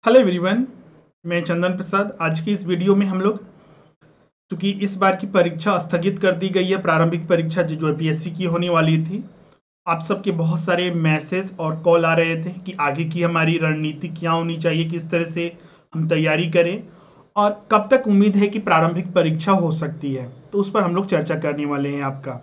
Hello everyone, मैं चंदन प्रसाद। आज की इस वीडियो में हम लोग, चूंकि इस बार की परीक्षा स्थगित कर दी गई है, प्रारंभिक परीक्षा जो पीएससी की होने वाली थी, आप सबके बहुत सारे मैसेज और कॉल आ रहे थे कि आगे की हमारी रणनीति क्या होनी चाहिए, किस तरह से हम तैयारी करें और कब तक उम्मीद है कि प्रारंभिक परीक्षा हो सकती है। तो उस पर हम लोग चर्चा करने वाले हैं आपका।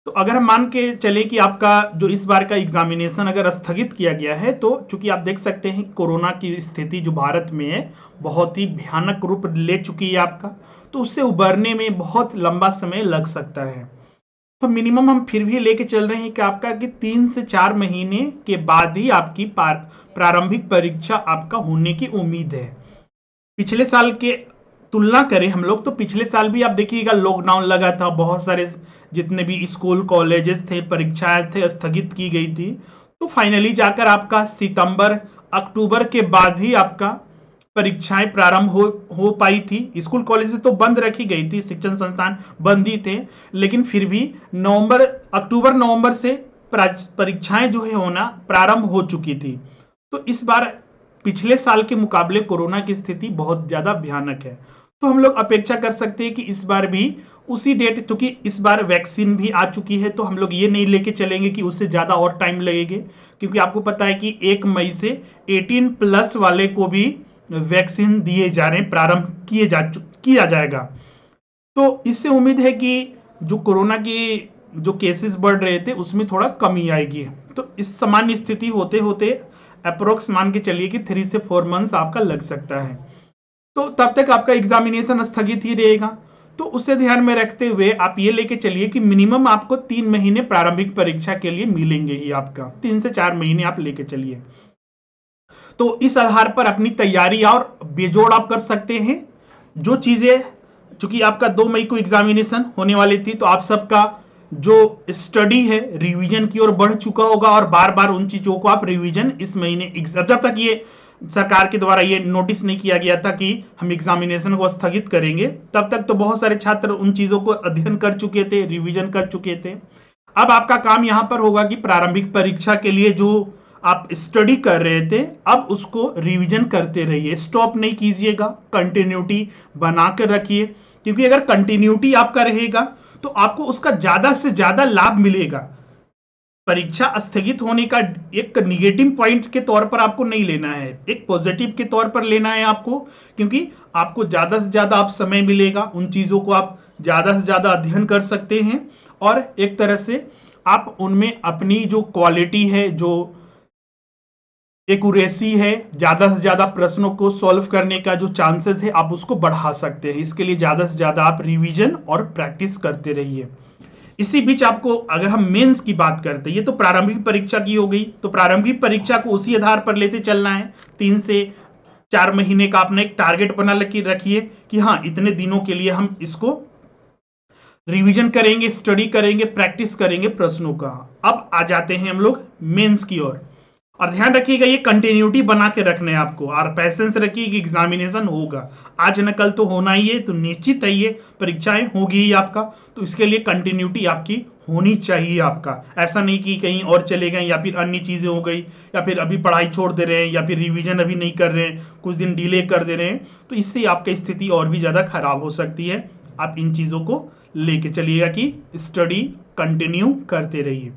तो अगर हम मान के चले कि आपका जो इस बार का एग्जामिनेशन अगर स्थगित किया गया है, तो चूंकि आप देख सकते हैं कोरोना की स्थिति जो भारत में है बहुत ही भयानक रूप ले चुकी है आपका, तो उससे उबरने में बहुत लंबा समय लग सकता है। तो मिनिमम हम फिर भी लेके चल रहे हैं कि आपका कि 3 से 4 महीने के बाद ही आपकी प्रारंभिक परीक्षा आपका होने की उम्मीद है। पिछले साल के तुलना करें हम लोग, तो पिछले साल भी आप देखिएगा लॉकडाउन लगा था, बहुत सारे जितने भी स्कूल कॉलेजेस थे, परीक्षाएं थे, स्थगित की गई थी। तो फाइनली जाकर आपका सितंबर अक्टूबर के बाद ही आपका परीक्षाएं प्रारंभ हो पाई थी। स्कूल कॉलेज तो बंद रखी गई थी, शिक्षण संस्थान बंद ही थे, लेकिन फिर भी अक्टूबर नवंबर से परीक्षाएं जो है होना प्रारंभ हो चुकी थी। तो इस बार पिछले साल के मुकाबले कोरोना की स्थिति बहुत ज्यादा भयानक है। तो हम लोग अपेक्षा कर सकते हैं कि इस बार भी उसी डेट, क्योंकि इस बार वैक्सीन भी आ चुकी है, तो हम लोग ये नहीं लेके चलेंगे कि उससे ज्यादा और टाइम लगेगा, क्योंकि आपको पता है कि 1 मई से 18+ वाले को भी वैक्सीन दिए जा रहे हैं, प्रारंभ किया जाएगा। तो इससे उम्मीद है कि जो कोरोना की जो केसेस बढ़ रहे थे उसमें थोड़ा कमी आएगी। तो इस सामान्य स्थिति होते होते अप्रोक्स मान के चलिए कि 3 से 4 मंथ्स आपका लग सकता है। तो तब तक आपका एग्जामिनेशन स्थगित ही रहेगा। तो उसे ध्यान में रखते हुए आप ये लेके चलिए कि मिनिमम आपको 3 महीने प्रारंभिक परीक्षा के लिए मिलेंगे ही। आपका 3 से 4 महीने आप लेके चलिए। तो इस आधार पर अपनी तैयारी और बेजोड़ आप कर सकते हैं। जो चीजें, चूंकि आपका 2 मई को एग्जामिनेशन होने वाली थी, तो आप सबका जो स्टडी है रिवीजन की ओर बढ़ चुका होगा और बार बार उन चीजों को आप रिवीजन इस महीने, जब तक ये सरकार के द्वारा ये नोटिस नहीं किया गया था कि हम एग्जामिनेशन को स्थगित करेंगे, तब तक तो बहुत सारे छात्र उन चीजों को अध्ययन कर चुके थे, रिवीजन कर चुके थे। अब आपका काम यहां पर होगा कि प्रारंभिक परीक्षा के लिए जो आप स्टडी कर रहे थे, अब उसको रिवीजन करते रहिए, स्टॉप नहीं कीजिएगा, कंटिन्यूटी बना कर रखिए। क्योंकि अगर कंटिन्यूटी आपका रहेगा तो आपको उसका ज्यादा से ज्यादा लाभ मिलेगा। परीक्षा स्थगित होने का एक निगेटिव पॉइंट के तौर पर आपको नहीं लेना है, एक पॉजिटिव के तौर पर लेना है आपको, क्योंकि आपको ज्यादा से ज्यादा आप समय मिलेगा, उन चीजों को आप ज्यादा से ज्यादा अध्ययन कर सकते हैं और एक तरह से आप उनमें अपनी जो क्वालिटी है, जो एक्यूरेसी है, ज्यादा से ज्यादा प्रश्नों को सॉल्व करने का जो चांसेस है आप उसको बढ़ा सकते हैं। इसके लिए ज्यादा से ज्यादा आप रिवीजन और प्रैक्टिस करते रहिए। इसी बीच आपको, अगर हम मेंस की बात करते हैं, ये तो प्रारंभिक परीक्षा की हो गई, तो प्रारंभिक परीक्षा को उसी आधार पर लेते चलना है। 3 से 4 महीने का आपने एक टारगेट बना रखिए कि हाँ, इतने दिनों के लिए हम इसको रिवीजन करेंगे, स्टडी करेंगे, प्रैक्टिस करेंगे प्रश्नों का। अब आ जाते हैं हम लोग मेंस की ओर। और ध्यान रखिएगा ये कंटिन्यूटी बना के रखना है आपको, और पैसेंस रखिए कि एग्जामिनेशन होगा, आज न कल तो होना ही है, तो निश्चित है ये परीक्षाएं होगी ही आपका। तो इसके लिए कंटिन्यूटी आपकी होनी चाहिए। आपका ऐसा नहीं कि कहीं और चले गए या फिर अन्य चीजें हो गई, या फिर अभी पढ़ाई छोड़ दे रहे हैं, या फिर रिवीजन अभी नहीं कर रहे हैं, कुछ दिन डिले कर दे रहे हैं, तो इससे आपकी स्थिति और भी ज्यादा खराब हो सकती है। आप इन चीजों को लेके चलिएगा कि स्टडी कंटिन्यू करते रहिए।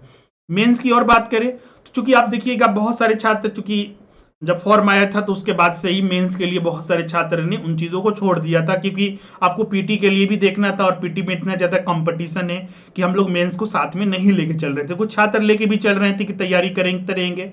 मेंस की और बात करें, चूंकि आप देखिएगा बहुत सारे छात्र, चूंकि जब फॉर्म आया था तो उसके बाद से ही मेंस के लिए बहुत सारे छात्र ने उन चीजों को छोड़ दिया था, क्योंकि आपको पीटी के लिए भी देखना था और पीटी में इतना ज्यादा कंपटीशन है कि हम लोग मेंस को साथ में नहीं लेके चल रहे थे। कुछ छात्र लेके भी चल रहे थे कि तैयारी करेंगे।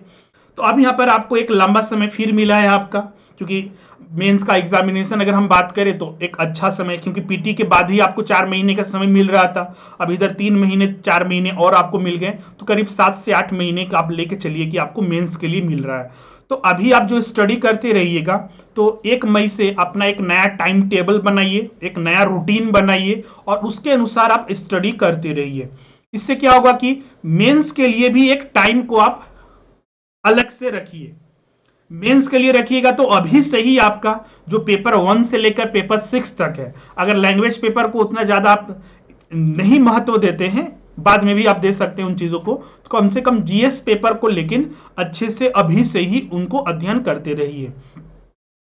तो अब यहाँ पर आपको एक लंबा समय फिर मिला है आपका, क्योंकि मेंस का एग्जामिनेशन अगर हम बात करें तो एक अच्छा समय, क्योंकि पीटी के बाद ही आपको 4 महीने का समय मिल रहा था, अब इधर 3 महीने 4 महीने और आपको मिल गए, तो करीब 7 से 8 महीने का आप लेके चलिए कि आपको मेंस के लिए मिल रहा है। तो अभी आप जो स्टडी करते रहिएगा, तो 1 मई से अपना एक नया टाइम टेबल बनाइए, एक नया रूटीन बनाइए और उसके अनुसार आप स्टडी करते रहिए। इससे क्या होगा कि मेंस के लिए भी एक टाइम को आप अलग से रखिए। मेंस के लिए रखिएगा तो अभी से ही आपका जो पेपर 1 से लेकर पेपर 6 तक है, अगर लैंग्वेज पेपर को उतना ज्यादा आप नहीं महत्व देते हैं, बाद में भी आप दे सकते हैं उन चीजों को, तो कम से कम जीएस पेपर को लेकिन अच्छे से अभी से ही उनको अध्ययन करते रहिए।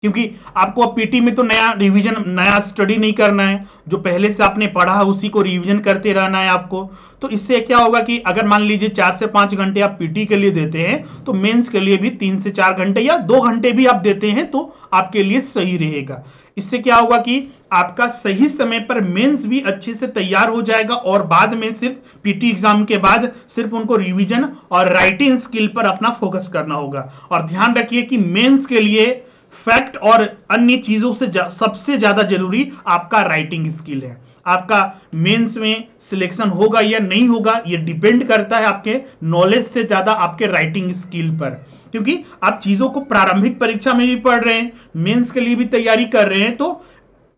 क्योंकि आपको अब पीटी में तो नया रिवीजन, नया स्टडी नहीं करना है, जो पहले से आपने पढ़ा है उसी को रिवीजन करते रहना है आपको। तो इससे क्या होगा कि अगर मान लीजिए 4 से 5 घंटे आप पीटी के लिए देते हैं तो मेंस के लिए भी 3 से 4 घंटे या 2 घंटे भी आप देते हैं तो आपके लिए सही रहेगा। इससे क्या होगा कि आपका सही समय पर मेंस भी अच्छे से तैयार हो जाएगा और बाद में सिर्फ पीटी एग्जाम के बाद सिर्फ उनको रिवीजन और राइटिंग स्किल पर अपना फोकस करना होगा। और ध्यान रखिए कि मेंस के लिए फैक्ट और अन्य चीजों से सबसे ज्यादा जरूरी आपका राइटिंग स्किल है। आपका मेंस में सिलेक्शन होगा या नहीं होगा ये डिपेंड करता है आपके नॉलेज से ज्यादा आपके राइटिंग स्किल पर, क्योंकि आप चीजों को प्रारंभिक परीक्षा में भी पढ़ रहे हैं, मेंस के लिए भी तैयारी कर रहे हैं, तो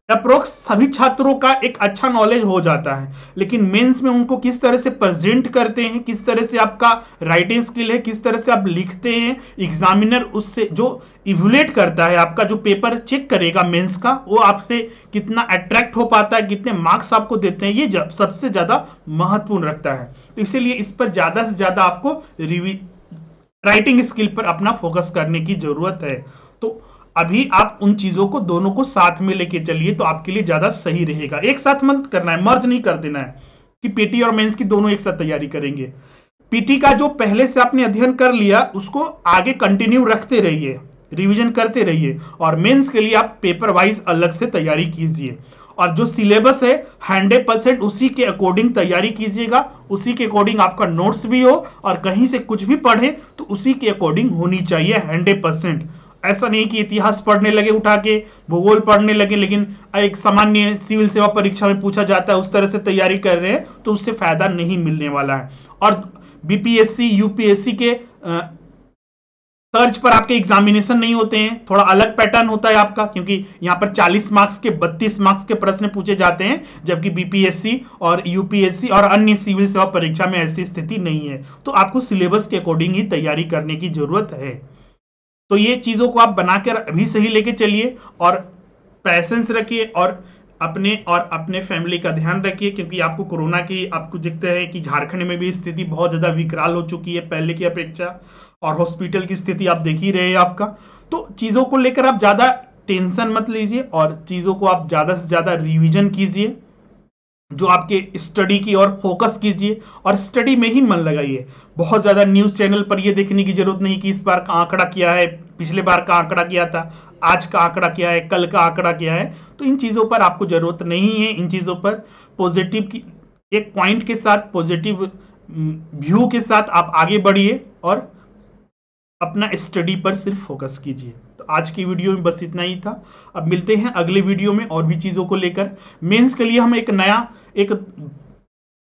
अप्रोक्स सभी छात्रों का एक अच्छा नॉलेज हो जाता है। लेकिन मेंस में उनको किस तरह से प्रेजेंट करते हैं, किस तरह से आपका राइटिंग स्किल है, किस तरह से आप लिखते हैं, एग्जामिनर उससे जो इवैल्यूएट करता है, आपका जो पेपर चेक करेगा मेंस का, वो आपसे कितना अट्रैक्ट हो पाता है, कितने मार्क्स आपको देते हैं, ये सबसे ज्यादा महत्वपूर्ण रखता है। तो इसीलिए इस पर ज्यादा से ज्यादा आपको राइटिंग स्किल पर अपना फोकस करने की जरूरत है। तो अभी आप उन चीजों को दोनों को साथ में लेके चलिए तो आपके लिए ज्यादा सही रहेगा। एक साथ मत करना है, मर्ज नहीं कर देना है कि पीटी और मेंस की दोनों एक साथ तैयारी करेंगे। पीटी का जो पहले से आपने अध्ययन कर लिया उसको आगे कंटिन्यू रखते रहिए, रिवीजन करते रहिए, और मेंस के लिए आप पेपर वाइज अलग से तैयारी कीजिए। और जो सिलेबस है 100% उसी के अकॉर्डिंग तैयारी कीजिएगा, उसी के अकॉर्डिंग आपका नोट्स भी हो, और कहीं से कुछ भी पढ़े तो उसी के अकॉर्डिंग होनी चाहिए 100%। ऐसा नहीं कि इतिहास पढ़ने लगे उठा के, भूगोल पढ़ने लगे, लेकिन एक सामान्य सिविल सेवा परीक्षा में पूछा जाता है उस तरह से तैयारी कर रहे हैं तो उससे फायदा नहीं मिलने वाला है। और बीपीएससी यूपीएससी के तर्ज पर आपके एग्जामिनेशन नहीं होते हैं, थोड़ा अलग पैटर्न होता है आपका, क्योंकि यहां पर 40 मार्क्स के 32 मार्क्स के प्रश्न पूछे जाते हैं, जबकि बीपीएससी और यूपीएससी और अन्य सिविल सेवा परीक्षा में ऐसी स्थिति नहीं है। तो आपको सिलेबस के अकॉर्डिंग ही तैयारी करने की जरूरत है। तो ये चीजों को आप बनाकर अभी सही लेके चलिए और पैसेंस रखिए और अपने फैमिली का ध्यान रखिए, क्योंकि आपको कोरोना की आपको दिखता है कि झारखंड में भी स्थिति बहुत ज्यादा विकराल हो चुकी है पहले की अपेक्षा, और हॉस्पिटल की स्थिति आप देख ही रहे हैं आपका। तो चीजों को लेकर आप ज्यादा टेंशन मत लीजिए और चीजों को आप ज्यादा से ज्यादा रिवीजन कीजिए, जो आपके स्टडी की ओर फोकस कीजिए और स्टडी में ही मन लगाइए। बहुत ज्यादा न्यूज चैनल पर यह देखने की जरूरत नहीं कि इस बार का आंकड़ा क्या है, पिछले बार का आंकड़ा क्या था, आज का आंकड़ा क्या है, कल का आंकड़ा क्या है। तो इन चीजों पर आपको जरूरत नहीं है। इन चीजों पर पॉजिटिव की एक पॉइंट के साथ, पॉजिटिव व्यू के साथ आप आगे बढ़िए और अपना स्टडी पर सिर्फ फोकस कीजिए। तो आज की वीडियो में बस इतना ही था। अब मिलते हैं अगले वीडियो में और भी चीजों को लेकर। मेंस के लिए हम एक नया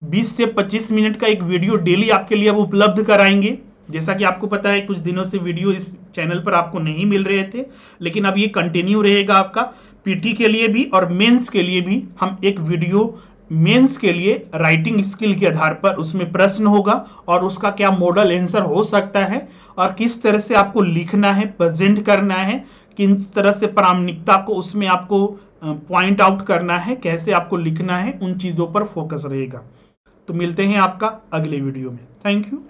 20 से 25 मिनट का एक वीडियो डेली आपके लिए अब उपलब्ध कराएंगे। जैसा कि आपको पता है कुछ दिनों से वीडियो इस चैनल पर आपको नहीं मिल रहे थे, लेकिन अब ये कंटिन्यू रहेगा आपका। पीटी के लिए भी और मेंस के लिए भी हम एक वीडियो, मेंस के लिए राइटिंग स्किल के आधार पर उसमें प्रश्न होगा और उसका क्या मॉडल आंसर हो सकता है और किस तरह से आपको लिखना है, प्रेजेंट करना है, किस तरह से प्रामाणिकता को उसमें आपको पॉइंट आउट करना है, कैसे आपको लिखना है, उन चीजों पर फोकस रहेगा। तो मिलते हैं आपका अगले वीडियो में। Thank you.